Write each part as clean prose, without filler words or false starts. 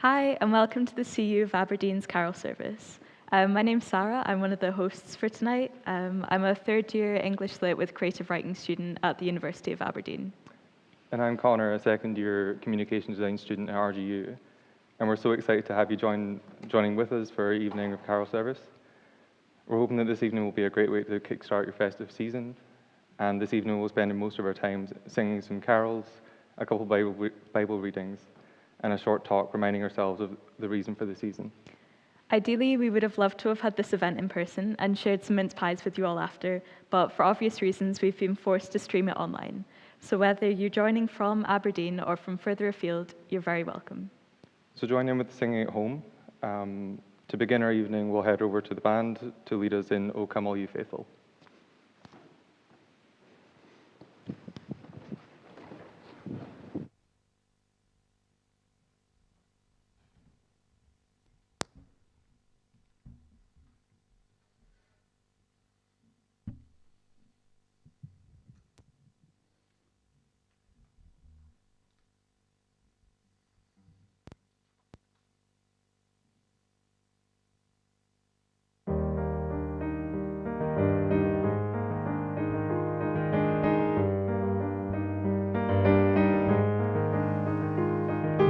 Hi, and welcome to the CU of Aberdeen's Carol service. My name's Sarah. I'm one of the hosts for tonight. I'm a third-year English Lit with creative writing student at the University of Aberdeen. And I'm Connor, a second-year communication design student at RGU. And we're so excited to have you joining with us for our evening of Carol service. We're hoping that this evening will be a great way to kickstart your festive season. And this evening we'll spend most of our time singing some carols, a couple Bible readings, and a short talk reminding ourselves of the reason for the season. Ideally, we would have loved to have had this event in person and shared some mince pies with you all after, but for obvious reasons, we've been forced to stream it online. So whether you're joining from Aberdeen or from further afield, you're very welcome. So join in with the singing at home. To begin our evening, we'll head over to the band to lead us in O Come All You Faithful.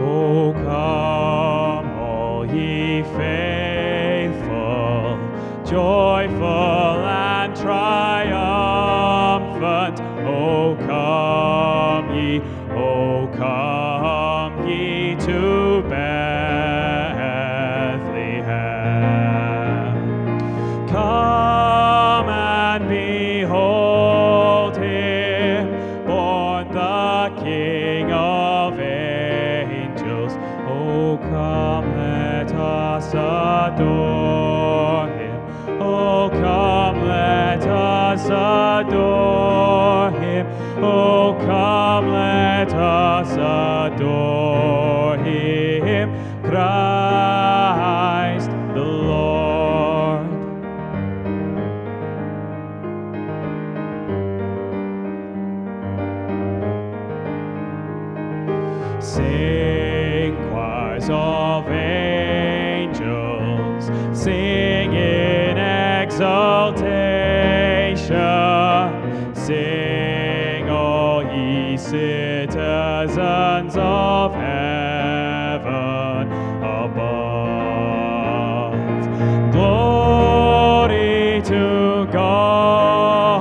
O come, all ye faithful, joyful and triumphant. O come ye to Bethlehem. Come and behold him, born the King of angels. Oh, come, let us adore him. Oh, come, let us adore him. Oh, come, let us adore him, Christ the Lord. Sing, choirs of angels, sing in exaltation. Sing, all ye citizens of heaven above. Glory to God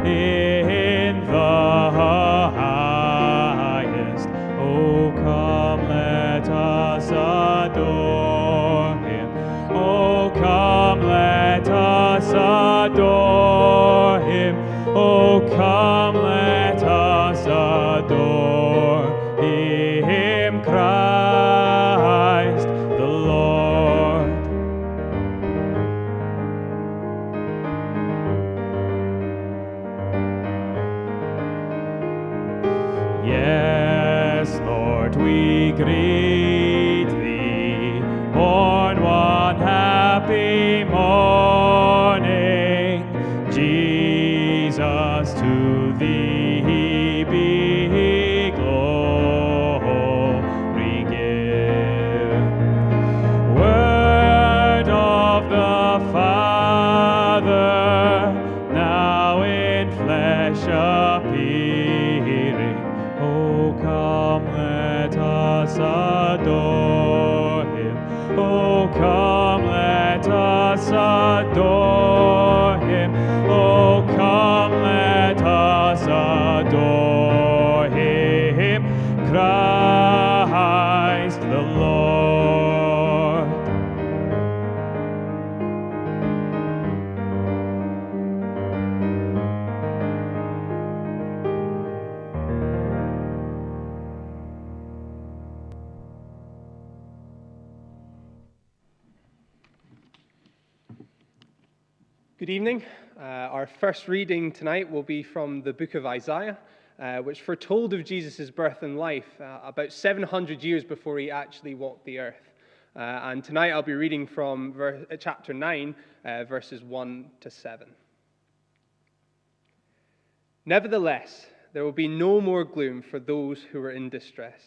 in the highest. Oh, come, let us adore him. Oh, come, let us adore him. Oh, come, let us adore him, Christ the Lord. Yes, Lord, we greet thee, born one happy morning. Jesus, to thee be glory give. Word of the Father, now in flesh appearing. Oh, come, let us adore him. Oh, come, let us adore him. Oh, come, let us adore him, Christ the Lord. Good evening. Our first reading tonight will be from the book of Isaiah, which foretold of Jesus' birth and life about 700 years before he actually walked the earth. And tonight I'll be reading from chapter 9, verses 1 to 7. Nevertheless, there will be no more gloom for those who are in distress.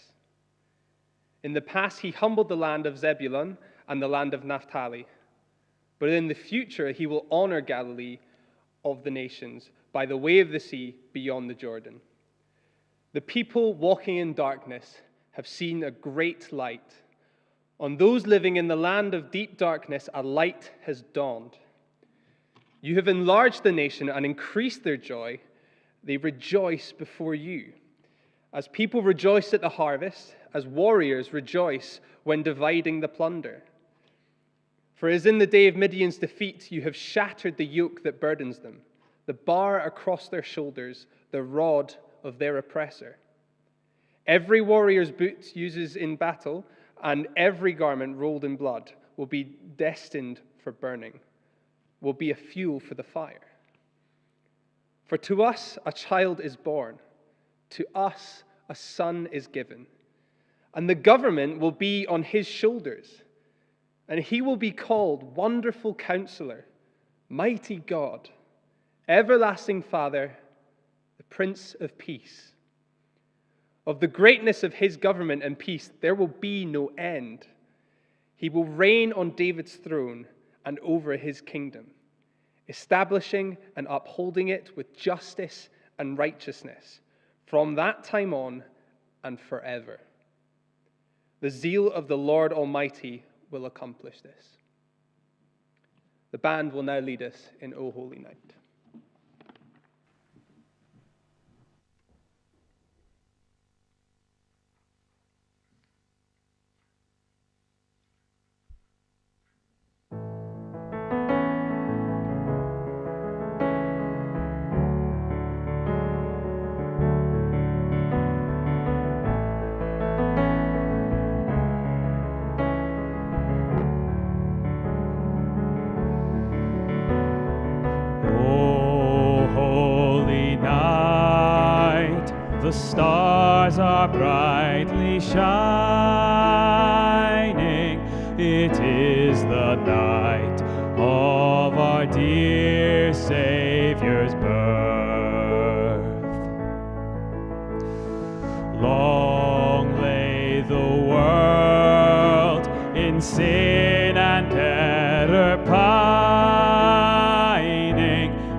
In the past, he humbled the land of Zebulun and the land of Naphtali. But in the future, he will honor Galilee of the nations by the way of the sea beyond the Jordan. The people walking in darkness have seen a great light. On those living in the land of deep darkness, a light has dawned. You have enlarged the nation and increased their joy. They rejoice before you. As people rejoice at the harvest, as warriors rejoice when dividing the plunder. For as in the day of Midian's defeat, you have shattered the yoke that burdens them, the bar across their shoulders, the rod of their oppressor. Every warrior's boot uses in battle, and every garment rolled in blood will be destined for burning, will be a fuel for the fire. For to us a child is born, to us a son is given, and the government will be on his shoulders, and he will be called Wonderful Counselor, Mighty God, Everlasting Father, the Prince of Peace. Of the greatness of his government and peace there will be no end. He will reign on David's throne and over his kingdom, establishing and upholding it with justice and righteousness from that time on and forever. The zeal of the Lord Almighty will accomplish this. The band will now lead us in O Holy Night. The stars are brightly shining. It is the night of our dear Savior's birth. Long lay the world in sin and error pining,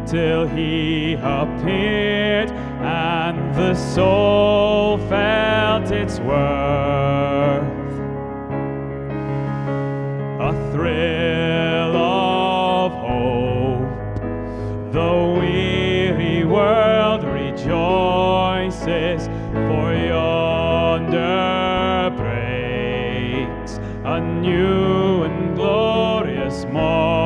till he appeared and the soul felt its worth. A thrill of hope, the weary world rejoices, for yonder breaks a new and glorious morn.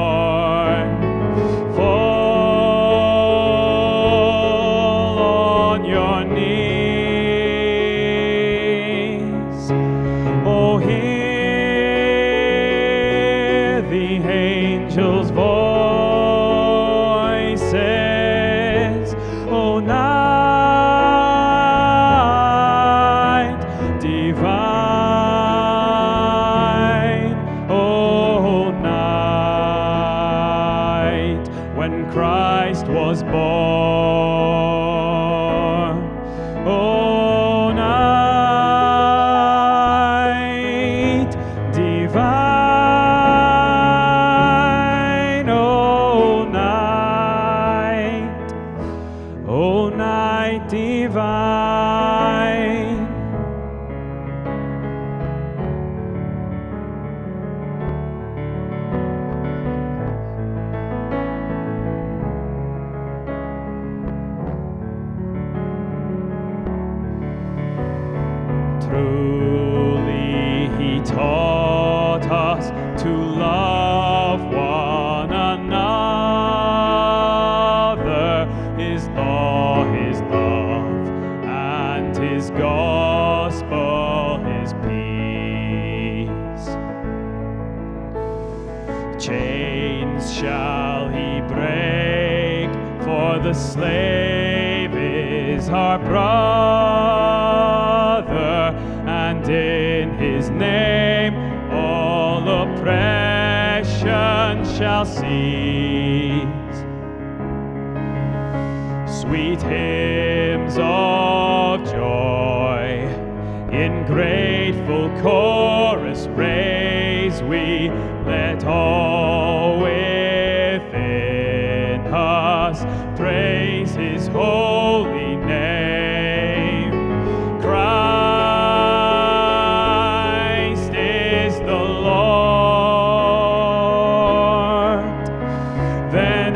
Truly he taught us to love one another, his law, his love, and his gospel, his peace. Chains shall he break, for the slave is our brother, and in his name all oppression shall cease. Sweet hymns of joy In grateful chorus raise we, let all within us praise his holy name. Christ is the Lord. Then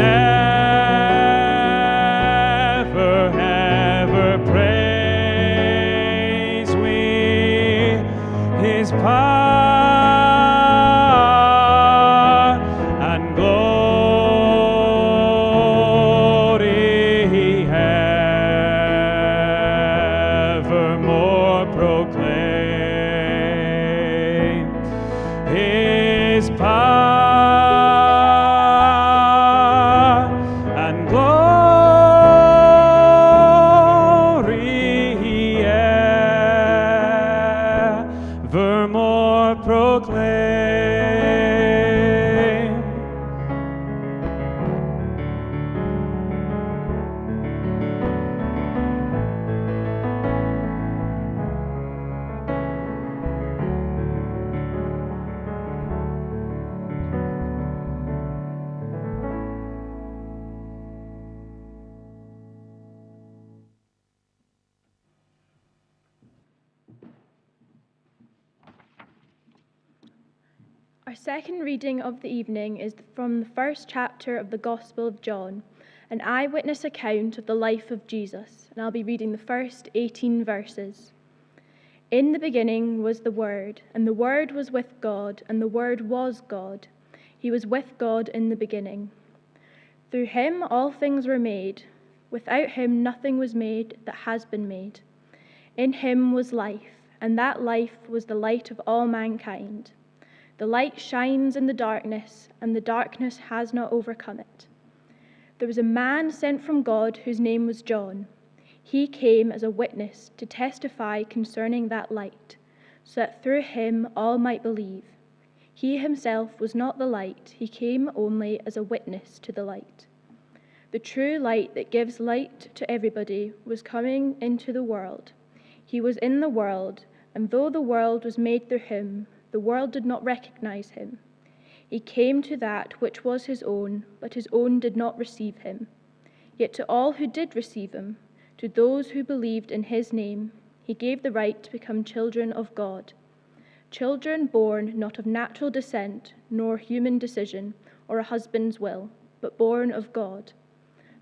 ever praise we his power and glory evermore proclaim. His power and glory evermore proclaim. Our second reading of the evening is from the first chapter of the Gospel of John, an eyewitness account of the life of Jesus, and I'll be reading the first 18 verses. In the beginning was the Word, and the Word was with God, and the Word was God. He was with God in the beginning. Through him all things were made. Without him nothing was made that has been made. In him was life, and that life was the light of all mankind. The light shines in the darkness, and the darkness has not overcome it. There was a man sent from God whose name was John. He came as a witness to testify concerning that light, so that through him all might believe. He himself was not the light, he came only as a witness to the light. The true light that gives light to everybody was coming into the world. He was in the world, and though the world was made through him, the world did not recognize him. He came to that which was his own, but his own did not receive him. Yet to all who did receive him, to those who believed in his name, he gave the right to become children of God. Children born not of natural descent, nor human decision, or a husband's will, but born of God.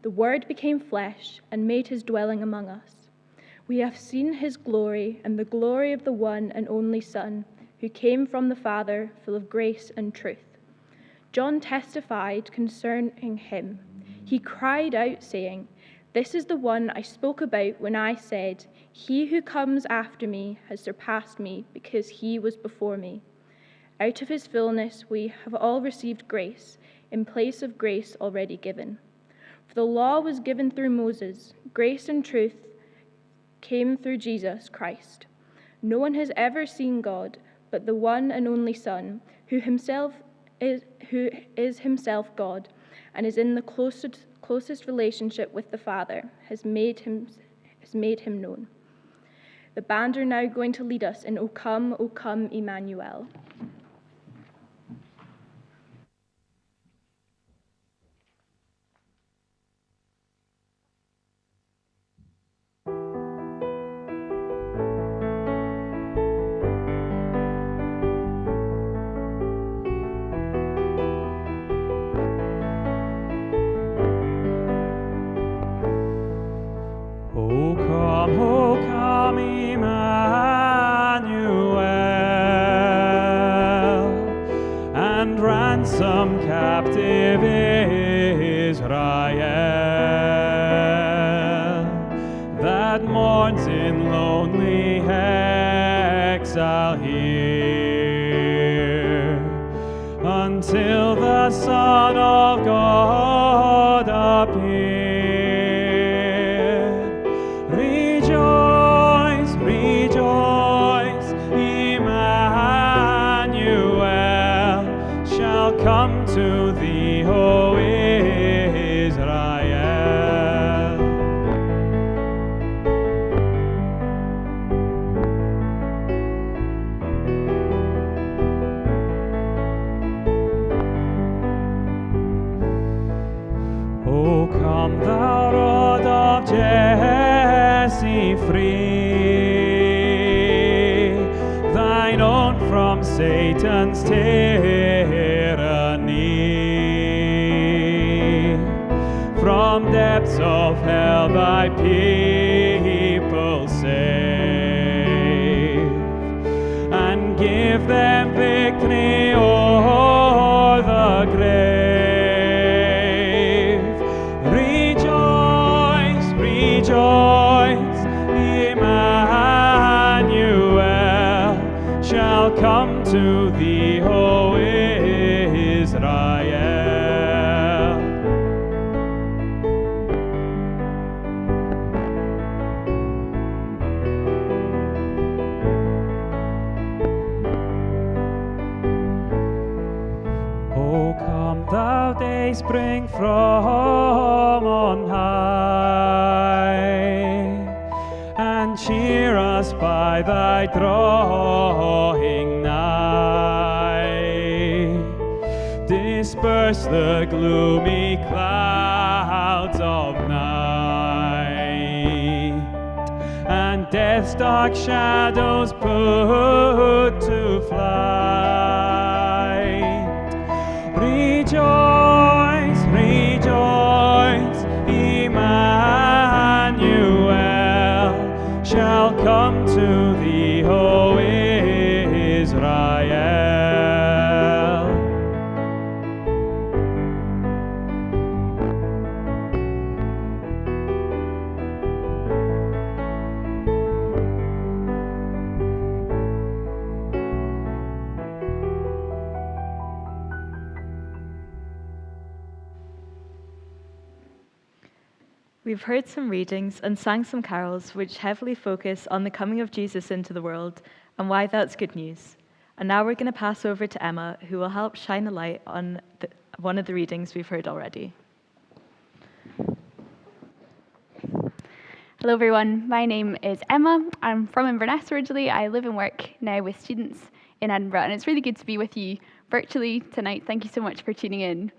The Word became flesh and made his dwelling among us. We have seen his glory, and the glory of the one and only Son, who came from the Father, full of grace and truth. John testified concerning him. He cried out, saying, "This is the one I spoke about when I said, 'He who comes after me has surpassed me, because he was before me.' Out of his fullness we have all received grace, in place of grace already given. For the law was given through Moses, grace and truth came through Jesus Christ. No one has ever seen God, but the one and only Son, who is himself God, and is in the closest relationship with the Father, has made him known." The band are now going to lead us in O Come, Emmanuel. O come, Emmanuel, and ransom captive Israel, that mourns in lonely exile here, until the Son of God appear. Rejoice, rejoice, Emmanuel shall come to thee, O Israel. down from Satan's tyranny. From depths of hell thy people save, and give them victory o'er the grave. Rejoice, rejoice, Emmanuel shall come to thee, O Israel. O come thou day spring from on high, and cheer us by thy drawing nigh. Disperse the gloomy clouds of night, and death's dark shadows put to flight. Rejoice, rejoice, Emmanuel shall come to thee, O Israel. We've heard some readings and sang some carols which heavily focus on the coming of Jesus into the world and why that's good news. And now we're going to pass over to Emma, who will help shine a light on one of the readings we've heard already. Hello everyone, my name is Emma. I'm from Inverness originally. I live and work now with students in Edinburgh, and it's really good to be with you virtually tonight. Thank you so much for tuning in.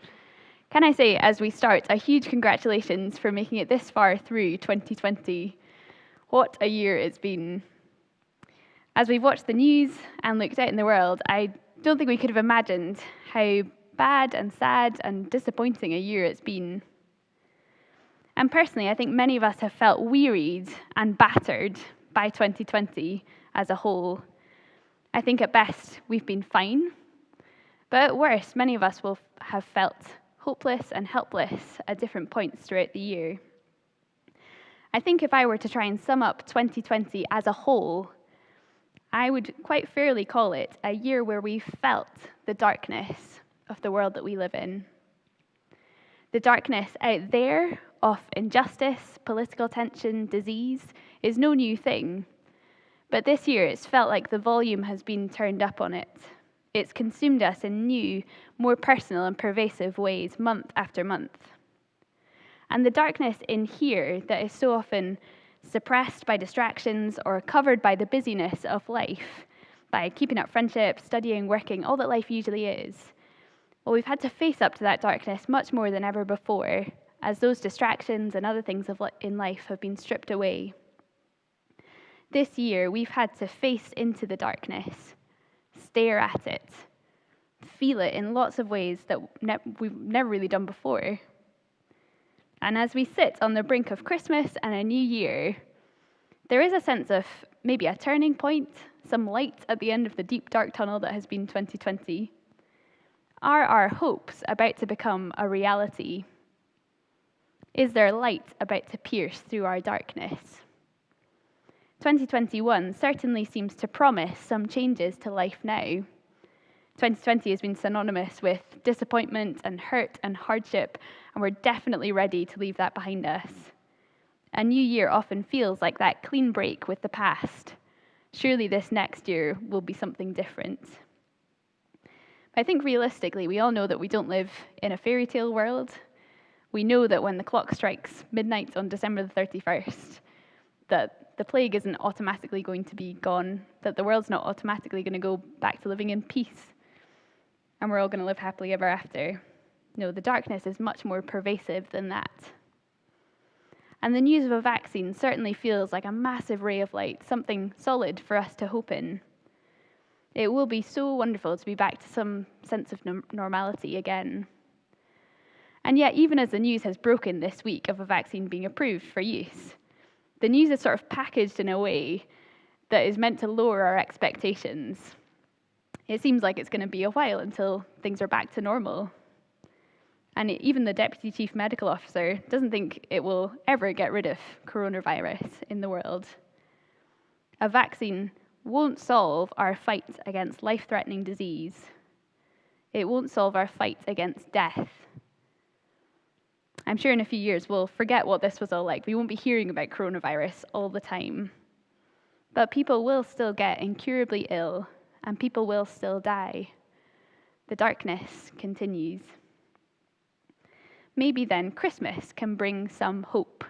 Can I say, as we start, a huge congratulations for making it this far through 2020. What a year it's been. As we've watched the news and looked out in the world, I don't think we could have imagined how bad and sad and disappointing a year it's been. And personally, I think many of us have felt wearied and battered by 2020 as a whole. I think at best we've been fine, but at worst, many of us will have felt hopeless and helpless at different points throughout the year. I think if I were to try and sum up 2020 as a whole, I would quite fairly call it a year where we felt the darkness of the world that we live in. The darkness out there of injustice, political tension, disease is no new thing. But this year it's felt like the volume has been turned up on it. It's consumed us in new, more personal and pervasive ways, month after month. And the darkness in here that is so often suppressed by distractions or covered by the busyness of life, by keeping up friendships, studying, working, all that life usually is, well, we've had to face up to that darkness much more than ever before, as those distractions and other things in life have been stripped away. This year, we've had to face into the darkness, stare at it, feel it in lots of ways that we've never really done before. And as we sit on the brink of Christmas and a new year, there is a sense of maybe a turning point, some light at the end of the deep, dark tunnel that has been 2020. Are our hopes about to become a reality? Is there light about to pierce through our darkness? 2021 certainly seems to promise some changes to life now. 2020 has been synonymous with disappointment and hurt and hardship, and we're definitely ready to leave that behind us. A new year often feels like that clean break with the past. Surely this next year will be something different. I think realistically, we all know that we don't live in a fairy tale world. We know that when the clock strikes midnight on December the 31st, that the plague isn't automatically going to be gone, that the world's not automatically going to go back to living in peace, and we're all going to live happily ever after. No, the darkness is much more pervasive than that. And the news of a vaccine certainly feels like a massive ray of light, something solid for us to hope in. It will be so wonderful to be back to some sense of normality again. And yet, even as the news has broken this week of a vaccine being approved for use, the news is sort of packaged in a way that is meant to lower our expectations. It seems like it's going to be a while until things are back to normal. And even the Deputy Chief Medical Officer doesn't think it will ever get rid of coronavirus in the world. A vaccine won't solve our fight against life-threatening disease. It won't solve our fight against death. I'm sure in a few years we'll forget what this was all like. We won't be hearing about coronavirus all the time. But people will still get incurably ill, and people will still die. The darkness continues. Maybe then Christmas can bring some hope.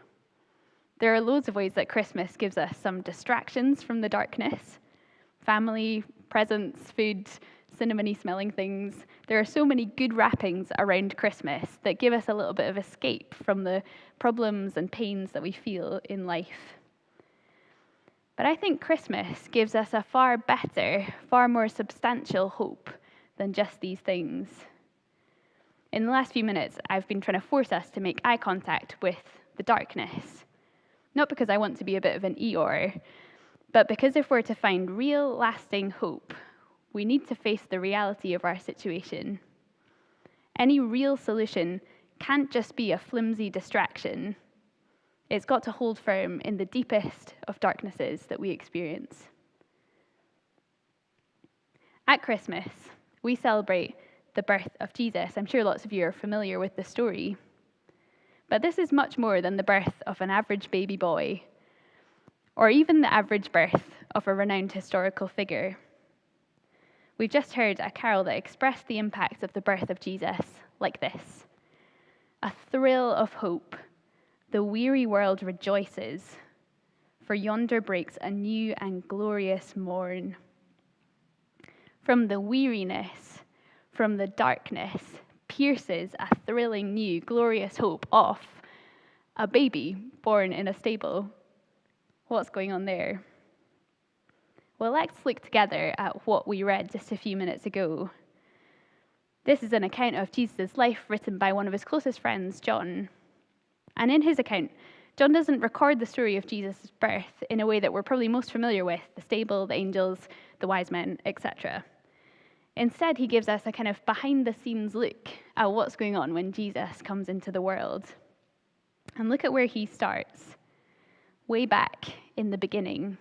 There are loads of ways that Christmas gives us some distractions from the darkness. Family, presents, food, cinnamony smelling things. There are so many good wrappings around Christmas that give us a little bit of escape from the problems and pains that we feel in life. But I think Christmas gives us a far better, far more substantial hope than just these things. In the last few minutes, I've been trying to force us to make eye contact with the darkness. Not because I want to be a bit of an Eeyore, but because if we're to find real, lasting hope, we need to face the reality of our situation. Any real solution can't just be a flimsy distraction. It's got to hold firm in the deepest of darknesses that we experience. At Christmas, we celebrate the birth of Jesus. I'm sure lots of you are familiar with the story. But this is much more than the birth of an average baby boy, or even the average birth of a renowned historical figure. We've just heard a carol that expressed the impact of the birth of Jesus like this: a thrill of hope, the weary world rejoices, for yonder breaks a new and glorious morn. From the weariness, from the darkness, pierces a thrilling new glorious hope of a baby born in a stable. What's going on there? Well, let's look together at what we read just a few minutes ago. This is an account of Jesus' life written by one of his closest friends, John. And in his account, John doesn't record the story of Jesus' birth in a way that we're probably most familiar with, the stable, the angels, the wise men, etc. Instead, he gives us a kind of behind-the-scenes look at what's going on when Jesus comes into the world. And look at where he starts, way back in the beginning.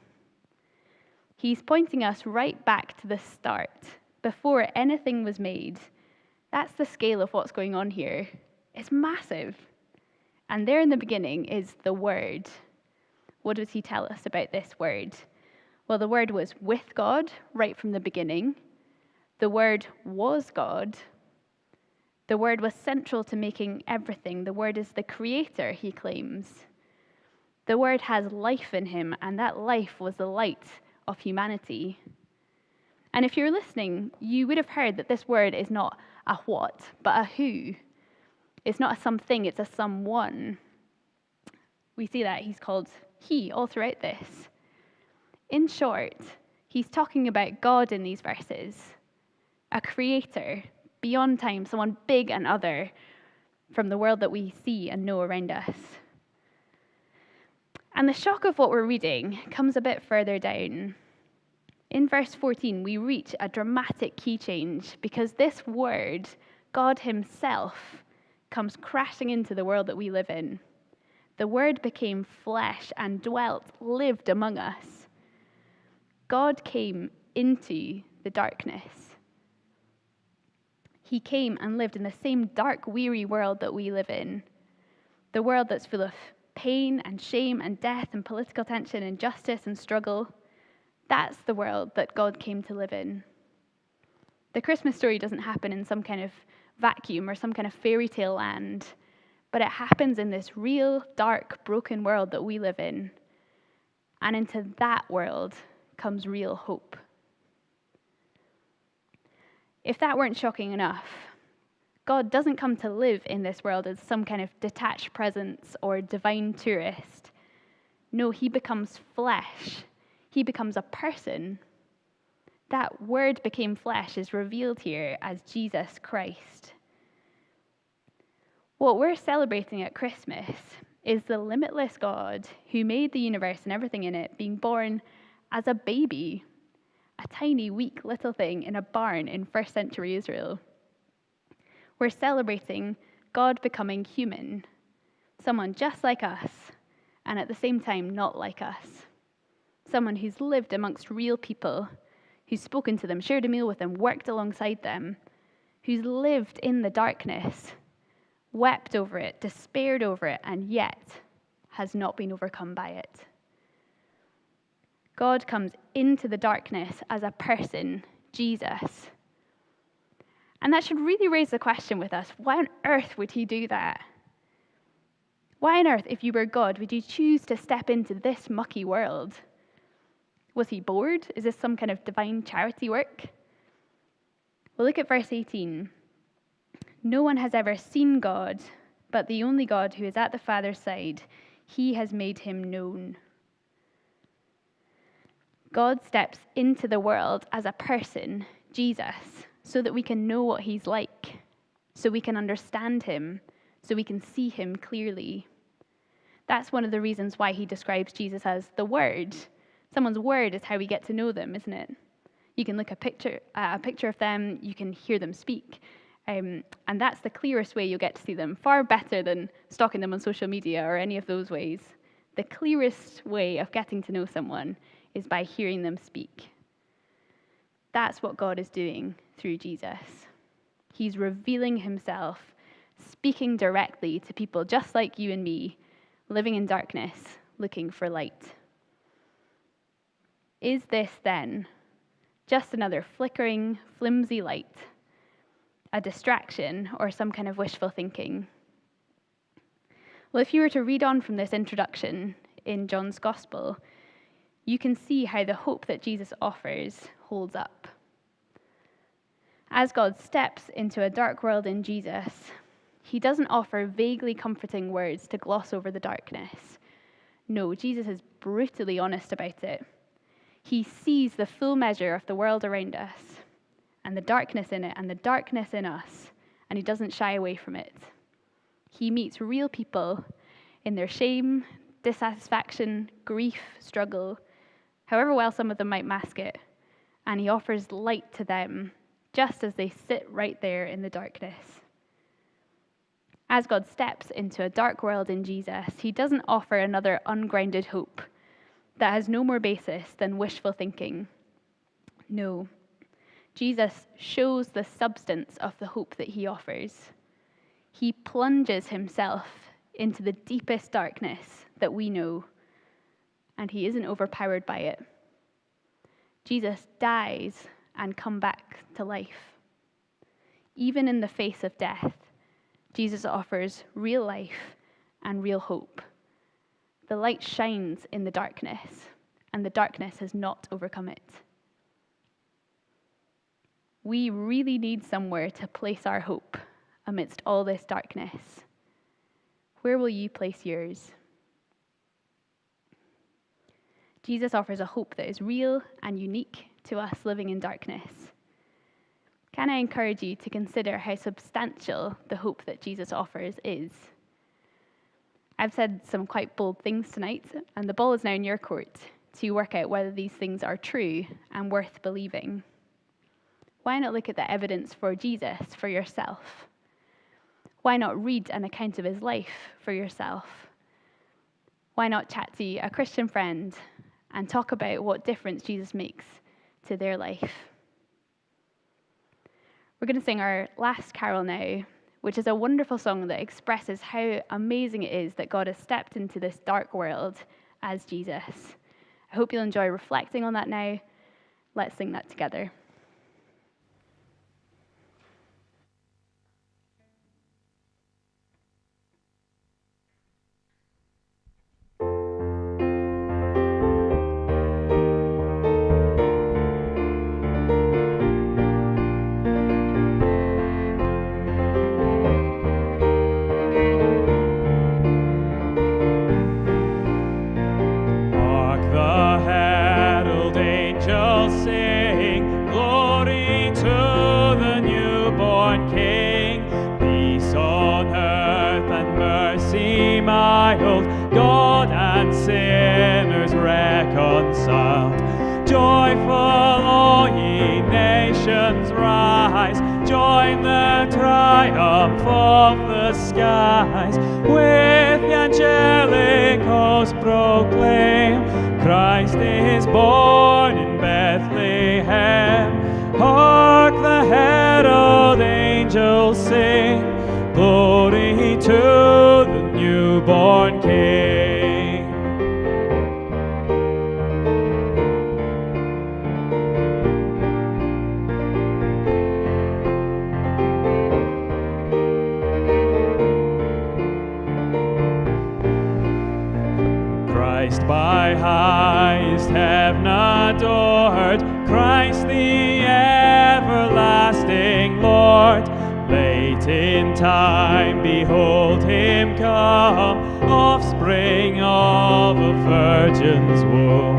He's pointing us right back to the start, before anything was made. That's the scale of what's going on here. It's massive. And there in the beginning is the Word. What does he tell us about this Word? Well, the Word was with God right from the beginning. The Word was God. The Word was central to making everything. The Word is the creator, he claims. The Word has life in him, and that life was the light of humanity. And if you're listening, you would have heard that this word is not a what, but a who. It's not a something, it's a someone. We see that he's called he all throughout this. In short, he's talking about God in these verses, a creator, beyond time, someone big and other from the world that we see and know around us. And the shock of what we're reading comes a bit further down. In verse 14, we reach a dramatic key change because this word, God himself, comes crashing into the world that we live in. The Word became flesh and dwelt, lived among us. God came into the darkness. He came and lived in the same dark, weary world that we live in. The world that's full of pain and shame and death and political tension, injustice and struggle. That's the world that God came to live in. The Christmas story doesn't happen in some kind of vacuum or some kind of fairy tale land, but it happens in this real, dark, broken world that we live in. And into that world comes real hope. If that weren't shocking enough, God doesn't come to live in this world as some kind of detached presence or divine tourist. No, he becomes flesh. He becomes a person. That word became flesh is revealed here as Jesus Christ. What we're celebrating at Christmas is the limitless God who made the universe and everything in it being born as a baby, a tiny, weak little thing in a barn in first century Israel. We're celebrating God becoming human, someone just like us, and at the same time not like us. Someone who's lived amongst real people, who's spoken to them, shared a meal with them, worked alongside them, who's lived in the darkness, wept over it, despaired over it, and yet has not been overcome by it. God comes into the darkness as a person, Jesus. And that should really raise the question with us, why on earth would he do that? Why on earth, if you were God, would you choose to step into this mucky world? Was he bored? Is this some kind of divine charity work? Well, look at verse 18. No one has ever seen God, but the only God who is at the Father's side, he has made him known. God steps into the world as a person, Jesus, so that we can know what he's like, so we can understand him, so we can see him clearly. That's one of the reasons why he describes Jesus as the Word. Someone's word is how we get to know them, isn't it? You can look at a picture of them, you can hear them speak, and that's the clearest way you'll get to see them, far better than stalking them on social media or any of those ways. The clearest way of getting to know someone is by hearing them speak. That's what God is doing through Jesus. He's revealing himself, speaking directly to people just like you and me, living in darkness, looking for light. Is this then just another flickering, flimsy light, a distraction, or some kind of wishful thinking? Well, if you were to read on from this introduction in John's Gospel, you can see how the hope that Jesus offers holds up. As God steps into a dark world in Jesus, he doesn't offer vaguely comforting words to gloss over the darkness. No, Jesus is brutally honest about it. He sees the full measure of the world around us, and the darkness in it, and the darkness in us, and he doesn't shy away from it. He meets real people in their shame, dissatisfaction, grief, struggle, however well some of them might mask it, and he offers light to them, just as they sit right there in the darkness. As God steps into a dark world in Jesus, he doesn't offer another ungrounded hope that has no more basis than wishful thinking. No, Jesus shows the substance of the hope that he offers. He plunges himself into the deepest darkness that we know, and he isn't overpowered by it. Jesus dies and comes back to life. Even in the face of death, Jesus offers real life and real hope. The light shines in the darkness, and the darkness has not overcome it. We really need somewhere to place our hope amidst all this darkness. Where will you place yours? Jesus offers a hope that is real and unique to us living in darkness. Can I encourage you to consider how substantial the hope that Jesus offers is? I've said some quite bold things tonight, and the ball is now in your court to work out whether these things are true and worth believing. Why not look at the evidence for Jesus for yourself? Why not read an account of his life for yourself? Why not chat to a Christian friend and talk about what difference Jesus makes to their life? We're going to sing our last carol now, which is a wonderful song that expresses how amazing it is that God has stepped into this dark world as Jesus. I hope you'll enjoy reflecting on that now. Let's sing that together. Hark the herald angels sing, newborn King. Peace on earth and mercy mild, God and sinners reconciled. Joyful all ye nations rise, join the triumph of the skies. With the angelic host proclaim, Christ is born in Bethlehem. Hark the herald angels sing, glory to the newborn King. Christ by highest heaven adored, Christ the everlasting Lord. Late in time, behold him come, offspring of a virgin's womb.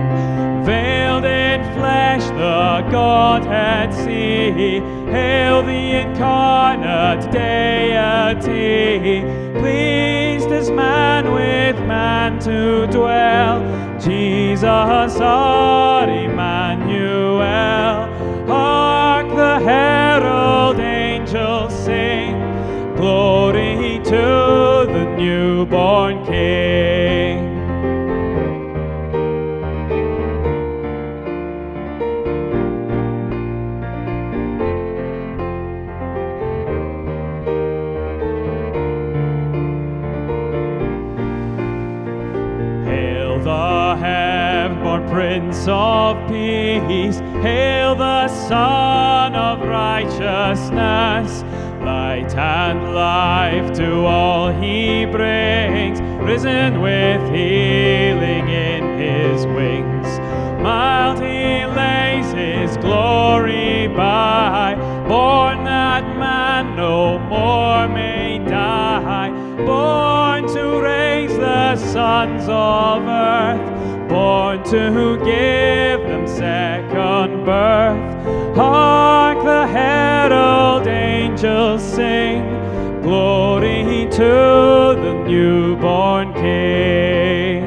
Veiled in flesh, the Godhead see, hail the incarnate deity. Pleased as man with man to dwell, Jesus our Emmanuel. Hark the herald angels sing, glory to the newborn King. Hail the heaven-born Prince of Peace, hail the Son of Righteousness. Light and life to all he brings, risen with healing in his wings. Mild he lays his glory by, born that man no more may die. Born to raise the sons of earth, born to give them second birth. Hark the herald angels sing, glory to the newborn King.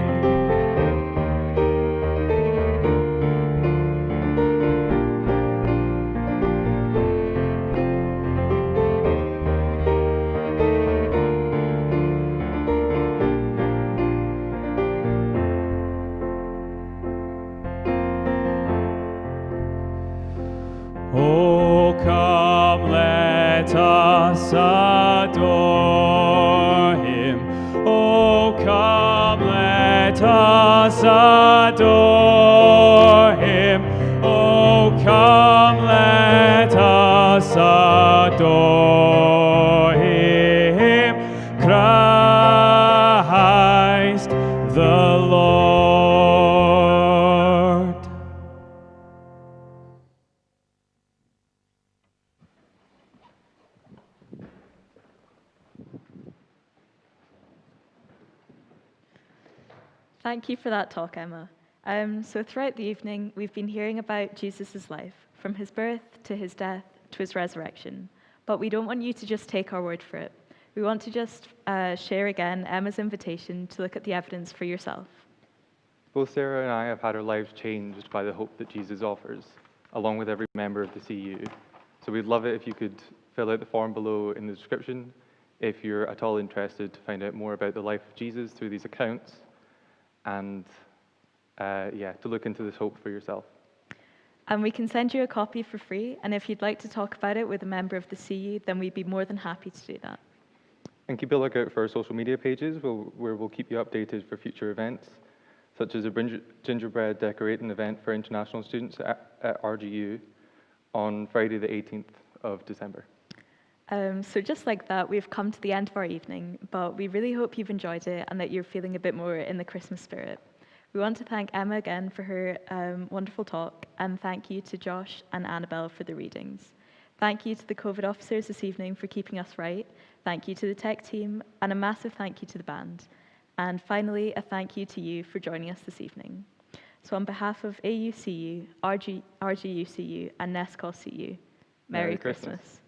Oh, come, let us adore him. Oh, come, let us adore him. Oh, come, let us adore him. Christ the Lord. Thank you for that talk, Emma. So throughout the evening, we've been hearing about Jesus' life, from his birth to his death to his resurrection. But we don't want you to just take our word for it. We want to just share again Emma's invitation to look at the evidence for yourself. Both Sarah and I have had our lives changed by the hope that Jesus offers, along with every member of the CU. So we'd love it if you could fill out the form below in the description if you're at all interested to find out more about the life of Jesus through these accounts, and to look into this hope for yourself. And we can send you a copy for free, and if you'd like to talk about it with a member of the CU, then we'd be more than happy to do that. And keep a lookout for our social media pages where we'll keep you updated for future events, such as a gingerbread decorating event for international students at RGU on Friday the 18th of December. So just like that, we've come to the end of our evening, but we really hope you've enjoyed it and that you're feeling a bit more in the Christmas spirit. We want to thank Emma again for her wonderful talk, and thank you to Josh and Annabelle for the readings. Thank you to the COVID officers this evening for keeping us right. Thank you to the tech team, and a massive thank you to the band. And finally, a thank you to you for joining us this evening. So on behalf of AUCU, RGUCU, and NESCOL CU, Merry Christmas.